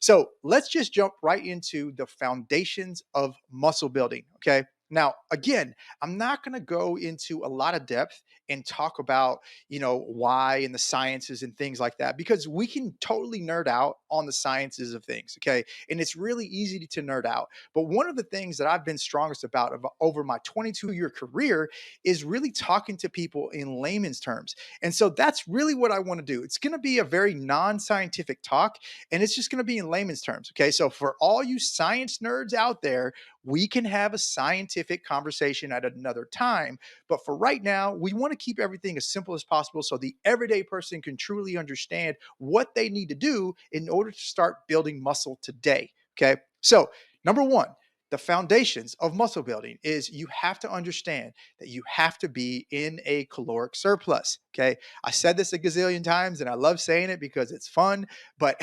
So let's just jump right into the foundations of muscle building. Okay. Now, again, I'm not going to go into a lot of depth and talk about, why and the sciences and things like that, because we can totally nerd out on the sciences of things. Okay. And it's really easy to nerd out. But one of the things that I've been strongest about over my 22-year career is really talking to people in layman's terms. And so that's really what I want to do. It's going to be a very non scientific talk, and it's just going to be in layman's terms. Okay. So for all you science nerds out there, we can have a scientific conversation at another time. But for right now, we want to keep everything as simple as possible so the everyday person can truly understand what they need to do in order to start building muscle today. Okay. So, number one, the foundations of muscle building is you have to understand that you have to be in a caloric surplus. Okay. I said this a gazillion times and I love saying it because it's fun, but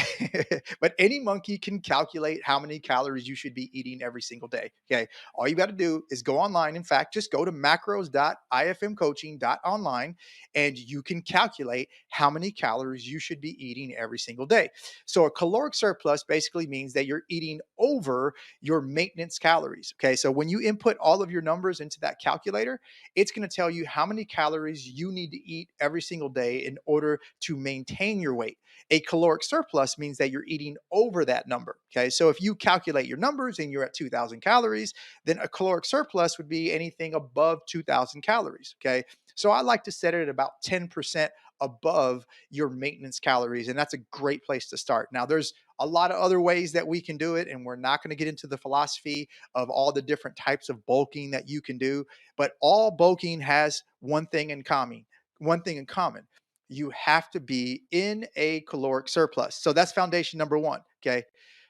but any monkey can calculate how many calories you should be eating every single day. Okay. All you got to do is go online. In fact, just go to macros.ifmcoaching.online and you can calculate how many calories you should be eating every single day. So a caloric surplus basically means that you're eating over your maintenance calories. Okay. So when you input all of your numbers into that calculator, it's going to tell you how many calories you need to eat every single day in order to maintain your weight. A caloric surplus means that you're eating over that number. Okay. So if you calculate your numbers and you're at 2,000 calories, then a caloric surplus would be anything above 2,000 calories. Okay. So I like to set it at about 10% above your maintenance calories. And that's a great place to start. Now, there's a lot of other ways that we can do it, and we're not going to get into the philosophy of all the different types of bulking that you can do, but all bulking has one thing in common. One thing in common. You have to be in a caloric surplus. So that's foundation number one. Okay.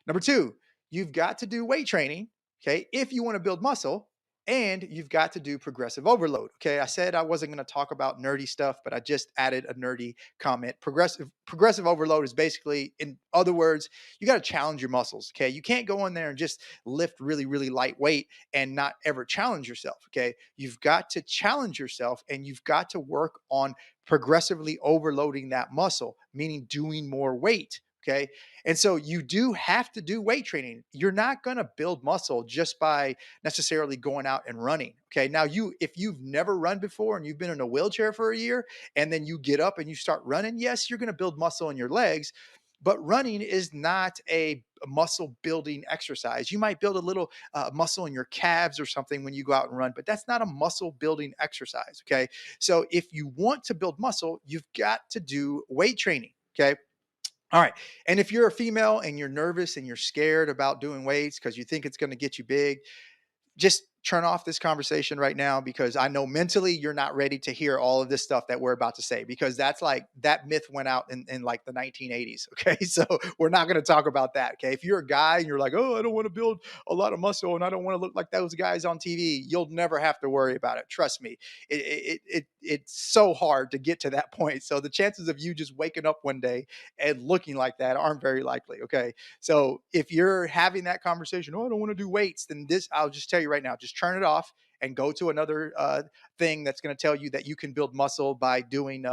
Number two, you've got to do weight training. Okay. If you want to build muscle, and you've got to do progressive overload. Okay. I said I wasn't going to talk about nerdy stuff, but I just added a nerdy comment. Progressive overload is basically, in other words, you got to challenge your muscles. Okay. You can't go in there and just lift really, really lightweight and not ever challenge yourself. Okay. You've got to challenge yourself and you've got to work on progressively overloading that muscle, meaning doing more weight. Okay. And so you do have to do weight training. You're not going to build muscle just by necessarily going out and running. Okay. Now, if you've never run before and you've been in a wheelchair for a year and then you get up and you start running, yes, you're going to build muscle in your legs. But running is not a muscle building exercise. You might build a little muscle in your calves or something when you go out and run, but that's not a muscle building exercise. Okay. So if you want to build muscle, you've got to do weight training. Okay. All right. And if you're a female and you're nervous and you're scared about doing weights because you think it's going to get you big, just turn off this conversation right now, because I know mentally you're not ready to hear all of this stuff that we're about to say, because that's like that myth went out in like the 1980s. Okay. So we're not going to talk about that. Okay. If you're a guy and you're like, oh, I don't want to build a lot of muscle and I don't want to look like those guys on TV, you'll never have to worry about it. Trust me. It's so hard to get to that point. So the chances of you just waking up one day and looking like that aren't very likely. Okay. So if you're having that conversation, oh, I don't want to do weights, then I'll just tell you right now, just turn it off and go to another thing that's going to tell you that you can build muscle by doing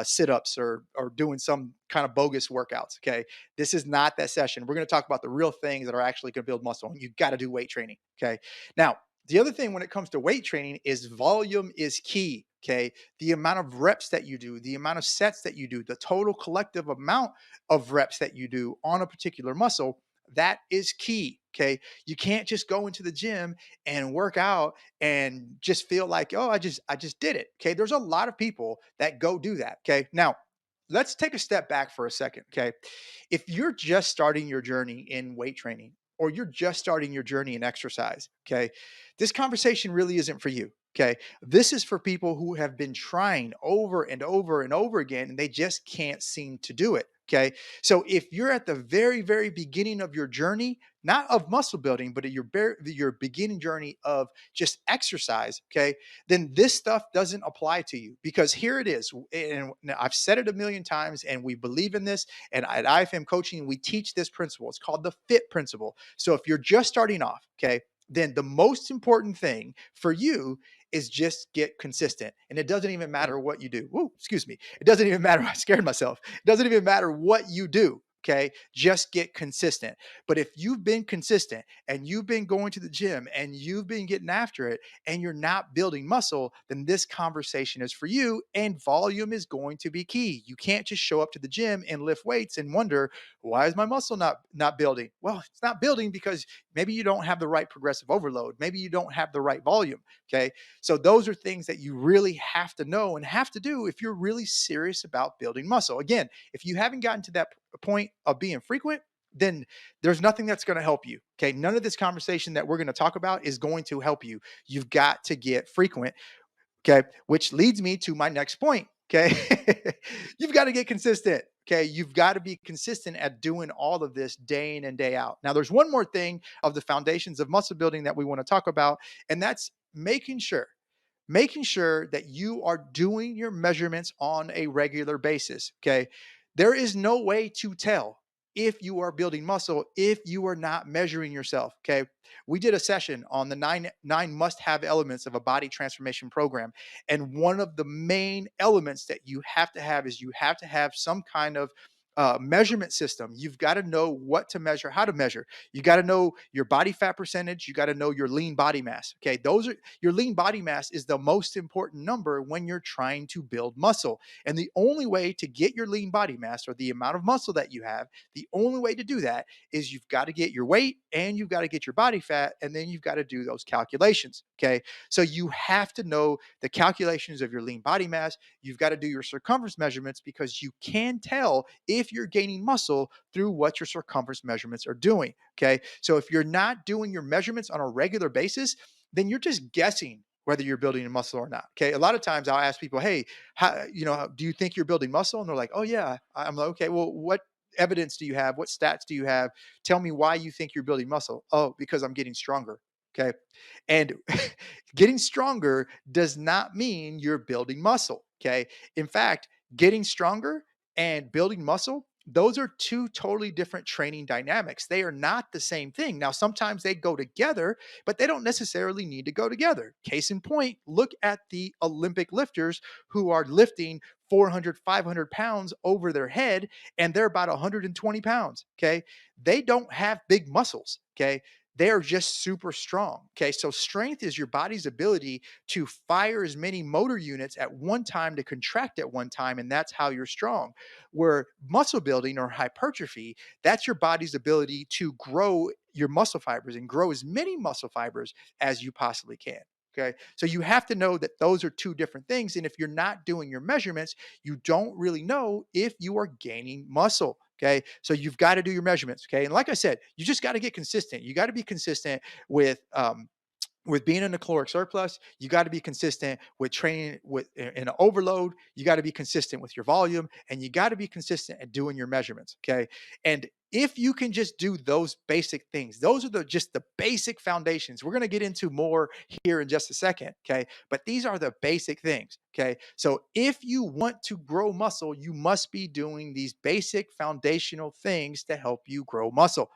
sit-ups or doing some kind of bogus workouts. Okay. This is not that session. We're going to talk about the real things that are actually going to build muscle, and you got to do weight training. Okay. Now, the other thing when it comes to weight training is volume is key. Okay. The amount of reps that you do, the amount of sets that you do, the total collective amount of reps that you do on a particular muscle, that is key. Okay. You can't just go into the gym and work out and just feel like, oh, I just did it. Okay. There's a lot of people that go do that. Okay. Now, let's take a step back for a second. Okay. If you're just starting your journey in weight training, or you're just starting your journey in exercise, okay, this conversation really isn't for you. Okay. This is for people who have been trying over and over and over again, and they just can't seem to do it. Okay. So if you're at the very, very beginning of your journey, not of muscle building, but at your beginning journey of just exercise, okay, then this stuff doesn't apply to you, because here it is. And I've said it a million times, and we believe in this. And at IFM Coaching, we teach this principle. It's called the FIT principle. So if you're just starting off, okay, then the most important thing for you is just get consistent. And it doesn't even matter what you do. Whoa, excuse me. It doesn't even matter. I scared myself. It doesn't even matter what you do. Okay, just get consistent. But if you've been consistent and you've been going to the gym and you've been getting after it and you're not building muscle, then this conversation is for you, and volume is going to be key. You can't just show up to the gym and lift weights and wonder, why is my muscle not building? Well, it's not building because maybe you don't have the right progressive overload. Maybe you don't have the right volume. Okay. So those are things that you really have to know and have to do if you're really serious about building muscle. Again, if you haven't gotten to that point of being frequent, then there's nothing that's going to help you. Okay. None of this conversation that we're going to talk about is going to help you. You've got to get frequent. Okay. Which leads me to my next point. Okay. You've got to get consistent. Okay. You've got to be consistent at doing all of this day in and day out. Now, there's one more thing of the foundations of muscle building that we want to talk about, and that's making sure that you are doing your measurements on a regular basis. Okay. There is no way to tell if you are building muscle if you are not measuring yourself. Okay. We did a session on the nine must have elements of a body transformation program. And one of the main elements that you have to have is you have to have some kind of measurement system. You've got to know what to measure, how to measure. You got to know your body fat percentage. You got to know your lean body mass. Okay. Those are your lean body mass is the most important number when you're trying to build muscle. And the only way to get your lean body mass, or the amount of muscle that you have, the only way to do that is you've got to get your weight and you've got to get your body fat, and then you've got to do those calculations. Okay. So you have to know the calculations of your lean body mass. You've got to do your circumference measurements because you can tell if you're gaining muscle through what your circumference measurements are doing. Okay. So if you're not doing your measurements on a regular basis, then you're just guessing whether you're building a muscle or not. Okay. A lot of times I'll ask people, hey, do you think you're building muscle? And they're like, oh, yeah. I'm like, okay, well, what evidence do you have? What stats do you have? Tell me why you think you're building muscle. Oh, because I'm getting stronger. Okay. And getting stronger does not mean you're building muscle. Okay. In fact, getting stronger and building muscle, those are two totally different training dynamics. They are not the same thing. Now, sometimes they go together, but they don't necessarily need to go together. Case in point, look at the Olympic lifters who are lifting 400, 500 pounds over their head, and they're about 120 pounds. Okay. They don't have big muscles. Okay. They're just super strong. Okay. So strength is your body's ability to fire as many motor units at one time, to contract at one time. And that's how you're strong. Where muscle building or hypertrophy, that's your body's ability to grow your muscle fibers and grow as many muscle fibers as you possibly can. Okay. So you have to know that those are two different things. And if you're not doing your measurements, you don't really know if you are gaining muscle. Okay. So you've got to do your measurements. Okay. And like I said, you just got to get consistent. You got to be consistent with being in a caloric surplus. You got to be consistent with training in an overload. You got to be consistent with your volume, and you got to be consistent at doing your measurements. Okay. And if you can just do those basic things, those are just the basic foundations. We're going to get into more here in just a second. Okay. But these are the basic things. Okay. So if you want to grow muscle, you must be doing these basic foundational things to help you grow muscle.